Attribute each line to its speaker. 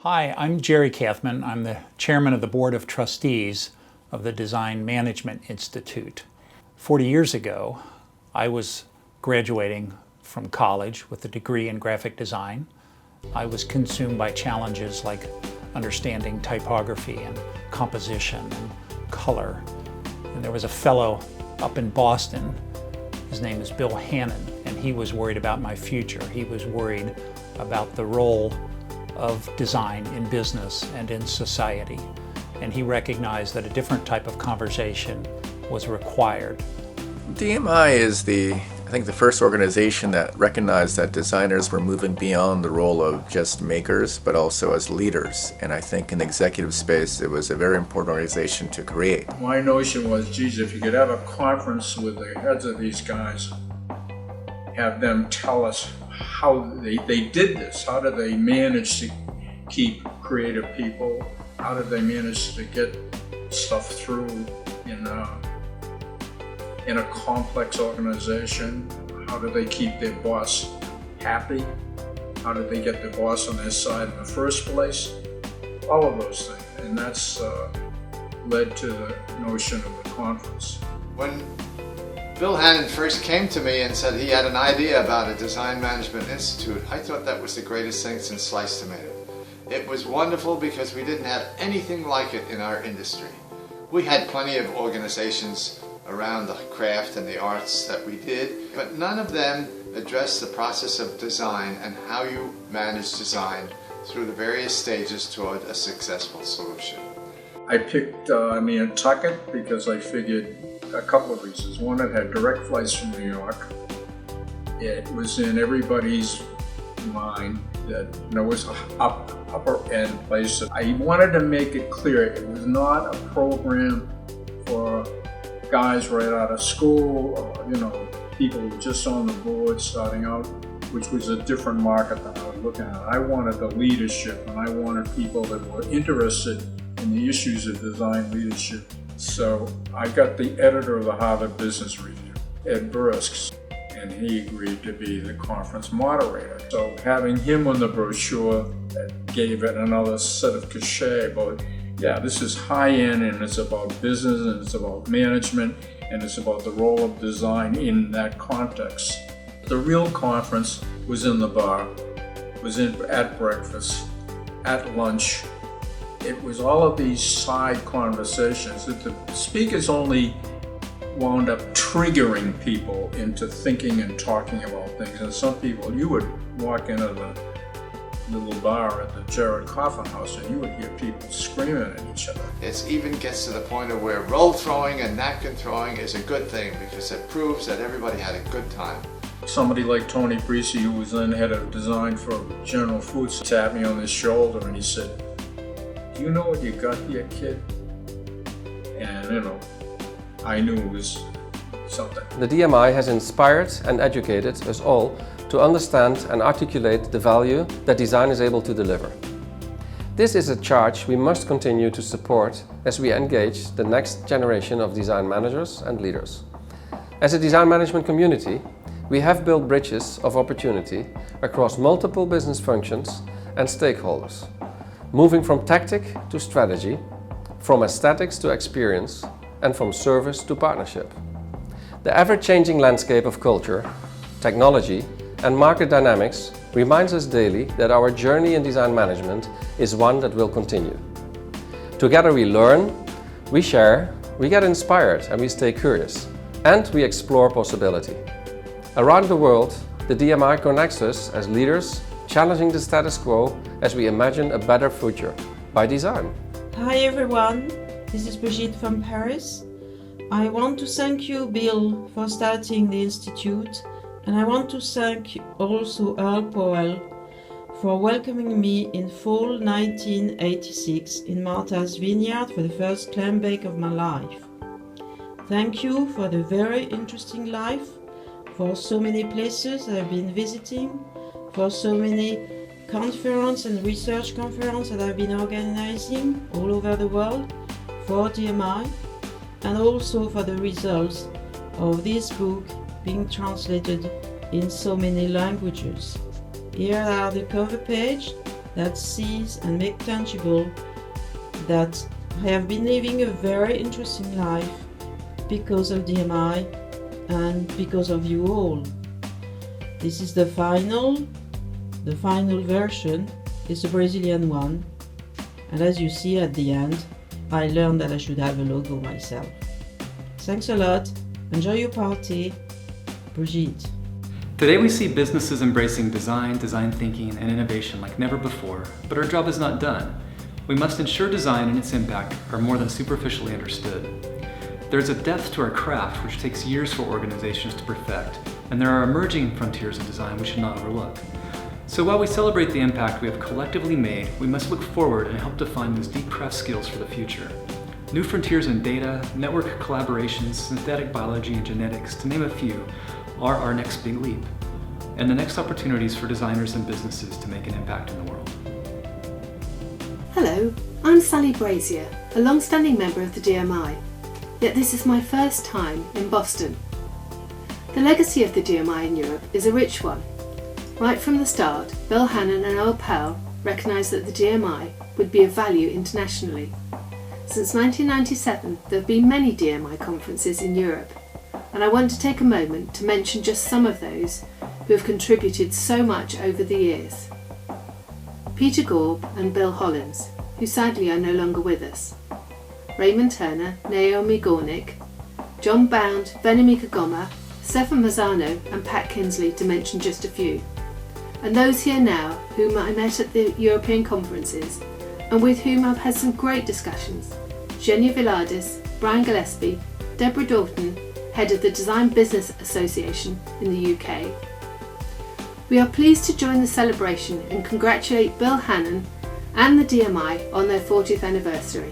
Speaker 1: Hi, I'm Jerry Kathman. I'm the chairman of the Board of Trustees of the Design Management Institute. 40 years ago, I was graduating from college with a degree in graphic design. I was consumed by challenges like understanding typography and composition and color. And there was a fellow up in Boston, his name is Bill Hannon, and he was worried about my future. He was worried about the role of design in business and in society. And he recognized that a different type of conversation was required.
Speaker 2: DMI is I think the first organization that recognized that designers were moving beyond the role of just makers, but also as leaders. And I think in the executive space, it was a very important organization to create.
Speaker 3: My notion was, geez, if you could have a conference with the heads of these guys, have them tell us how they did this. How did they manage to keep creative people? How did they manage to get stuff through in a complex organization? How did they keep their boss happy? How did they get their boss on their side in the first place? All of those things. And that's led to the notion of the conference.
Speaker 4: When Bill Hannon first came to me and said he had an idea about a design management institute, I thought that was the greatest thing since sliced tomato. It was wonderful because we didn't have anything like it in our industry. We had plenty of organizations around the craft and the arts that we did, but none of them addressed the process of design and how you manage design through the various stages toward a successful solution.
Speaker 3: I picked Nantucket because I figured a couple of reasons. One, it had direct flights from New York. It was in everybody's mind that it was an upper end place. I wanted to make it clear it was not a program for guys right out of school or people who were just on the board starting out, which was a different market than I was looking at. I wanted the leadership, and I wanted people that were interested in the issues of design leadership. So I got the editor of the Harvard Business Review, Ed Bursks, and he agreed to be the conference moderator. So having him on the brochure gave it another set of cachet about, yeah, this is high-end, and it's about business, and it's about management, and it's about the role of design in that context. The real conference was in the bar, was at breakfast, at lunch. It was all of these side conversations that the speakers only wound up triggering people into thinking and talking about things. And some people, you would walk into the little bar at the Jared Coffin House and you would hear people screaming at each other.
Speaker 4: It even gets to the point of where roll throwing and napkin throwing is a good thing because it proves that everybody had a good time.
Speaker 3: Somebody like Tony Parisi, who was then head of design for General Foods, tapped me on the shoulder and he said, "Do you know what you got here, kid?" And I knew it was something.
Speaker 5: The DMI has inspired and educated us all to understand and articulate the value that design is able to deliver. This is a charge we must continue to support as we engage the next generation of design managers and leaders. As a design management community, we have built bridges of opportunity across multiple business functions and stakeholders, moving from tactic to strategy, from aesthetics to experience, and from service to partnership. The ever-changing landscape of culture, technology, and market dynamics reminds us daily that our journey in design management is one that will continue. Together we learn, we share, we get inspired, and we stay curious, and we explore possibility. Around the world, the DMI connects us as leaders, challenging the status quo as we imagine a better future by design.
Speaker 6: Hi everyone, this is Brigitte from Paris. I want to thank you, Bill, for starting the Institute, and I want to thank also EARL POWELL for welcoming me in fall 1986 in Martha's Vineyard for the first clam bake of my life. Thank you for the very interesting life, for so many places I've been visiting, for so many conferences and research conferences that I've been organizing all over the world for DMI, and also for the results of this book being translated in so many languages. Here are the cover page that sees and make tangible that I have been living a very interesting life because of DMI and because of you all. This is the final version is the Brazilian one, and as you see at the end, I learned that I should have a logo myself. Thanks a lot, enjoy your party, Brigitte.
Speaker 7: Today we see businesses embracing design thinking, and innovation like never before, but our job is not done. We must ensure design and its impact are more than superficially understood. There's a depth to our craft which takes years for organizations to perfect, and there are emerging frontiers in design we should not overlook. So while we celebrate the impact we have collectively made, we must look forward and help define those deep craft skills for the future. New frontiers in data, network collaborations, synthetic biology, and genetics, to name a few, are our next big leap, and the next opportunities for designers and businesses to make an impact in the world.
Speaker 8: Hello, I'm Sally Brazier, a long-standing member of the DMI, yet this is my first time in Boston. The legacy of the DMI in Europe is a rich one. Right from the start, Bill Hannon and Earl Powell recognised that the DMI would be of value internationally. Since 1997, there have been many DMI conferences in Europe, and I want to take a moment to mention just some of those who have contributed so much over the years. Peter GORB and Bill Hollins, who sadly are no longer with us. Raymond Turner, NAOMI GORNICK, John Bound, FENNEMIEK GOMMER, Stefan MARZANO and Pat Kinsley, to mention just a few. And those here now whom I met at the European conferences and with whom I've had some great discussions. Genia Viladis, Brian Gillespie, Deborah Doughton, head of the Design Business Association in the UK. We are pleased to join the celebration and congratulate Bill Hannon and the DMI on their 40th anniversary.